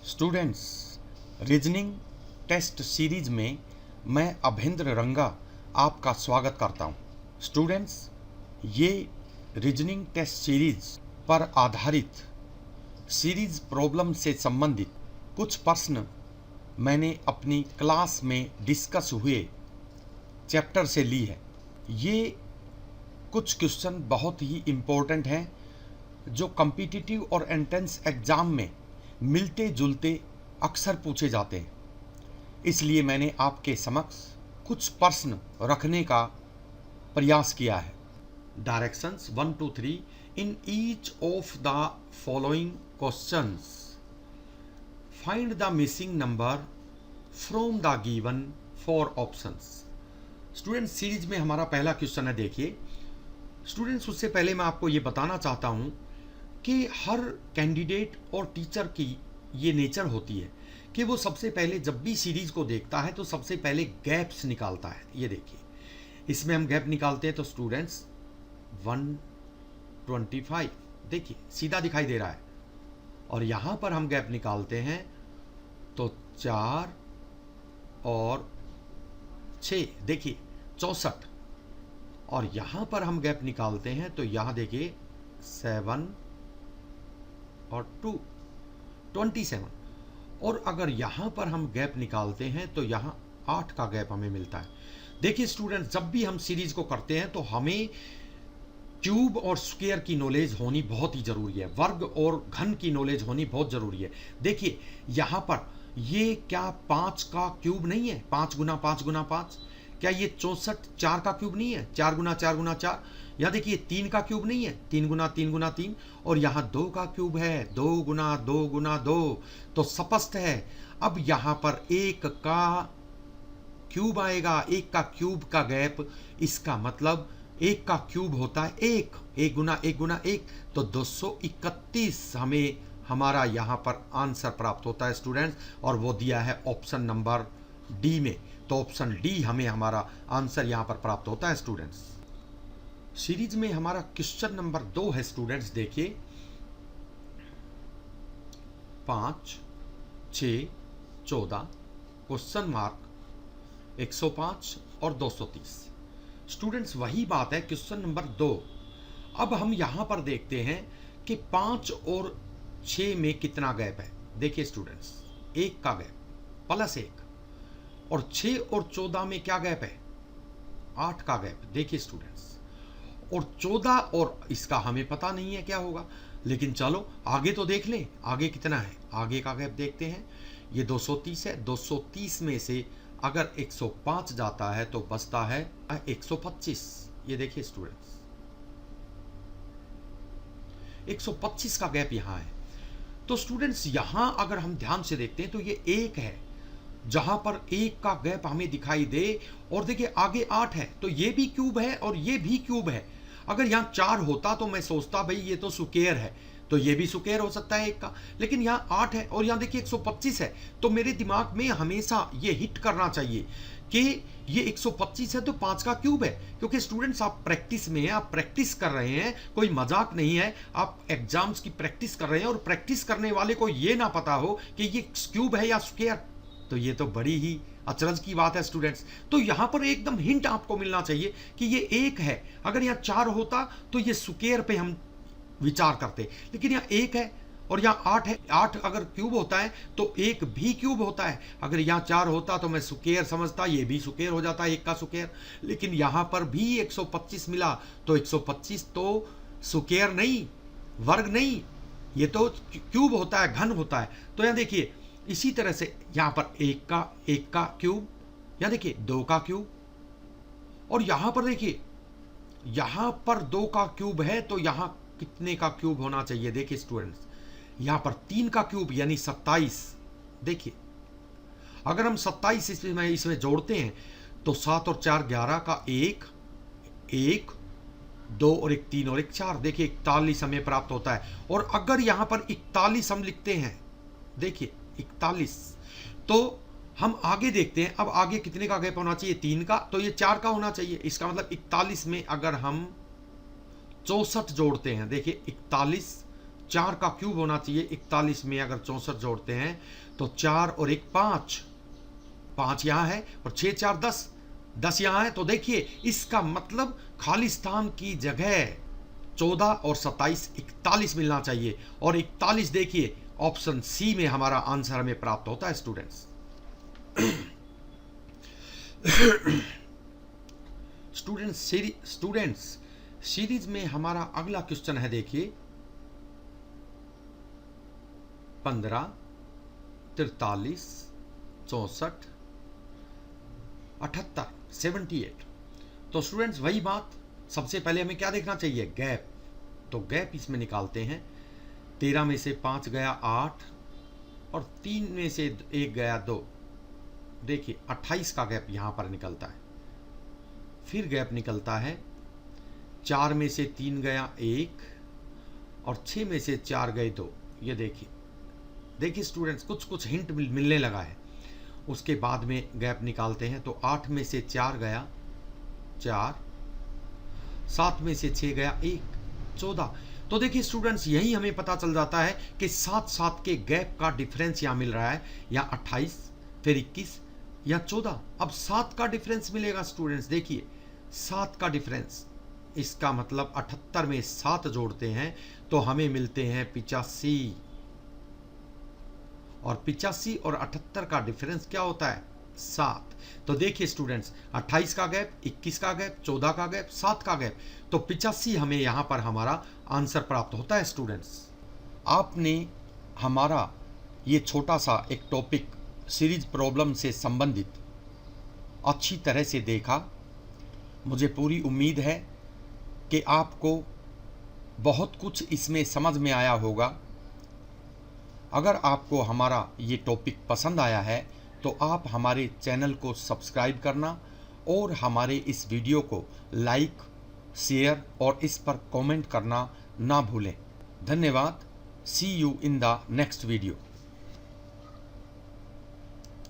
Students, reasoning test series में मैं अभेंद्र रंगा आपका स्वागत करता हूं। स्टूडेंट्स, ये रीजनिंग टेस्ट सीरीज पर आधारित सीरीज प्रॉब्लम से संबंधित कुछ प्रश्न मैंने अपनी क्लास में डिस्कस हुए चैप्टर से ली है। ये कुछ क्वेश्चन बहुत ही इम्पोर्टेंट हैं जो कॉम्पिटिटिव और एंट्रेंस एग्ज़ाम में मिलते जुलते अक्सर पूछे जाते हैं। इसलिए मैंने आपके समक्ष कुछ प्रश्न रखने का प्रयास किया है। Directions 1 2 3 in each of the following questions find the missing number from the given 4 options. Students, series में हमारा पहला क्वेश्चन है। देखिए स्टूडेंट्स, उससे पहले मैं आपको ये बताना चाहता हूँ कि हर कैंडिडेट और टीचर की ये नेचर होती है कि वो सबसे पहले जब भी सीरीज को देखता है तो सबसे पहले गैप्स निकालता है। ये देखिए, इसमें हम गैप निकालते हैं तो स्टूडेंट्स 125 देखिए सीधा दिखाई दे रहा है, और यहाँ पर हम गैप निकालते हैं तो 4 और 6 देखिए 64, और यहाँ पर हम गैप निकालते हैं तो यहाँ देखिए 7 और 2 27, और अगर यहाँ पर हम गैप निकालते हैं तो यहाँ 8 का गैप हमें मिलता है। देखिए स्टूडेंट्स, जब भी हम सीरीज को करते हैं तो हमें क्यूब और स्क्वायर की नॉलेज होनी बहुत ही जरूरी है, वर्ग और घन की नॉलेज होनी बहुत जरूरी है। देखिए यहाँ पर ये क्या 5 का क्यूब नहीं है? 5 गुना 5 गुना 5, क्या ये 64 4 का क्यूब नहीं है? 4 गुना 4 गुना 4। यहाँ देखिए 3 का क्यूब नहीं है? 3 गुना 3 गुना 3, और यहाँ 2 का क्यूब है, 2 गुना 2 गुना 2। तो स्पष्ट है अब यहाँ पर 1 का क्यूब आएगा, 1 का क्यूब का गैप, इसका मतलब 1 का क्यूब होता है 1, 1 गुना 1 गुना 1, तो 231 हमें हमारा यहाँ पर आंसर प्राप्त होता है स्टूडेंट्स, और वो दिया है ऑप्शन नंबर डी में। तो ऑप्शन डी हमें हमारा आंसर यहाँ पर प्राप्त होता है स्टूडेंट्स। सीरीज में हमारा क्वेश्चन नंबर 2 है स्टूडेंट्स। देखिए 5 6 14 क्वेश्चन मार्क 105 और 230। स्टूडेंट्स, वही बात है क्वेश्चन नंबर 2। अब हम यहां पर देखते हैं कि 5 और 6 में कितना गैप है। देखिए स्टूडेंट्स, 1 का गैप प्लस 1, और 6 और 14 में क्या गैप है? 8 का गैप। देखिए स्टूडेंट्स, और 14 और इसका हमें पता नहीं है क्या होगा, लेकिन चलो आगे तो देख लें आगे कितना है। आगे का गैप देखते हैं, ये 230 है। 230 में से अगर 105 जाता है तो बचता है 125। ये देखिए स्टूडेंट्स, 125 का गैप यहाँ है। तो स्टूडेंट्स, यहां अगर हम ध्यान से देखते हैं तो ये 1 है जहां पर 1 का गैप हमें दिखाई दे, और देखिए आगे 8 है तो ये भी क्यूब है और ये भी क्यूब है। अगर यहाँ 4 होता तो मैं सोचता भाई ये तो स्क्वायर है, तो ये भी स्क्वायर हो सकता है 1 का, लेकिन यहाँ 8 है और यहाँ देखिए 125 है। तो मेरे दिमाग में हमेशा ये हिट करना चाहिए कि ये 125 है तो 5 का क्यूब है, क्योंकि स्टूडेंट्स आप प्रैक्टिस में हैं, आप प्रैक्टिस कर रहे हैं, कोई मजाक नहीं है, आप एग्जाम्स की प्रैक्टिस कर रहे हैं, और प्रैक्टिस करने वाले को ये ना पता हो कि ये क्यूब है या स्क्वायर, तो ये तो बड़ी ही अचरज की बात है स्टूडेंट्स। तो यहां पर एकदम हिंट आपको मिलना चाहिए कि ये 1 है। अगर यहाँ 4 होता तो ये स्क्वायर पे हम विचार करते, लेकिन यहाँ 1 है और यहाँ 8 है। 8 अगर क्यूब होता है तो 1 भी क्यूब होता है। अगर यहाँ 4 होता तो मैं स्क्वायर समझता, ये भी स्क्वायर हो जाता 1 का स्क्वायर, लेकिन यहाँ पर भी 125 मिला तो 125 तो स्क्वायर नहीं, वर्ग नहीं, ये तो क्यूब होता है, घन होता है। तो यहाँ देखिए इसी तरह से यहाँ पर 1 का क्यूब, यहाँ देखिए 2 का क्यूब, और यहाँ पर देखिए यहाँ पर 2 का क्यूब है तो यहाँ कितने का क्यूब होना चाहिए? देखिए स्टूडेंट्स, यहाँ पर 3 का क्यूब यानी 27। देखिए अगर हम 27 इसमें जोड़ते हैं तो 7 और 4 11 का 1 1 2 और 1 3 और 1 4, देखिए 41 हमें प्राप्त होता है। और अगर यहाँ पर 41 हम लिखते हैं, देखिए 41, तो हम आगे देखते हैं। अब आगे कितने का गैप होना चाहिए? 3 का, तो ये 4 का होना चाहिए। इसका मतलब 41 में अगर हम 64 जोड़ते हैं, देखिए 41 4 का क्यूब होना चाहिए। 41 में अगर 64 जोड़ते हैं तो 4 और 1 5, 5 यहाँ है और 6 4 10, 10 यहाँ है। तो देखिए इसका मतलब खाली स्थान की जगह 14 और 27 41 मिलना चाहिए, और 41 देखिए ऑप्शन सी में हमारा आंसर हमें प्राप्त होता है स्टूडेंट्स। स्टूडेंट्स सीरीज में हमारा अगला क्वेश्चन है, देखिए 15, 43, 64, 78, 78। तो स्टूडेंट्स वही बात, सबसे पहले हमें क्या देखना चाहिए, गैप। तो गैप इसमें निकालते हैं। 13 में से 5 गया 8 और 3 में से 1 गया 2। देखिए 28 का गैप यहाँ पर निकलता है। फिर गैप निकलता है 4 में से 3 गया 1 और 6 में से 4 गए 2। ये देखिए स्टूडेंट्स कुछ कुछ हिंट मिलने लगा है। उसके बाद में गैप निकालते हैं तो 8 में से 4 गया 4, 7 में से 6 गया 1, 14। तो देखिए स्टूडेंट्स यही हमें पता चल जाता है कि 7 7 के गैप का डिफरेंस यहाँ मिल रहा है, या 28 फिर 21 या 14। अब 7 का डिफरेंस मिलेगा स्टूडेंट्स। देखिए 7 का डिफरेंस, इसका मतलब 78 में 7 जोड़ते हैं तो हमें मिलते हैं 85, और 85 और 78 का डिफरेंस क्या होता है, 7। तो देखिए स्टूडेंट्स 28 का गैप, 21 का गैप, 14 का गैप, 7 का गैप, तो 85 हमें यहाँ पर हमारा आंसर प्राप्त होता है स्टूडेंट्स। आपने हमारा ये छोटा सा एक टॉपिक सीरीज प्रॉब्लम से संबंधित अच्छी तरह से देखा। मुझे पूरी उम्मीद है कि आपको बहुत कुछ इसमें समझ में आया होगा। अगर आपको हमारा ये टॉपिक पसंद आया है तो आप हमारे चैनल को सब्सक्राइब करना और हमारे इस वीडियो को लाइक, शेयर और इस पर कमेंट करना ना भूलें। धन्यवाद। See you in the next video.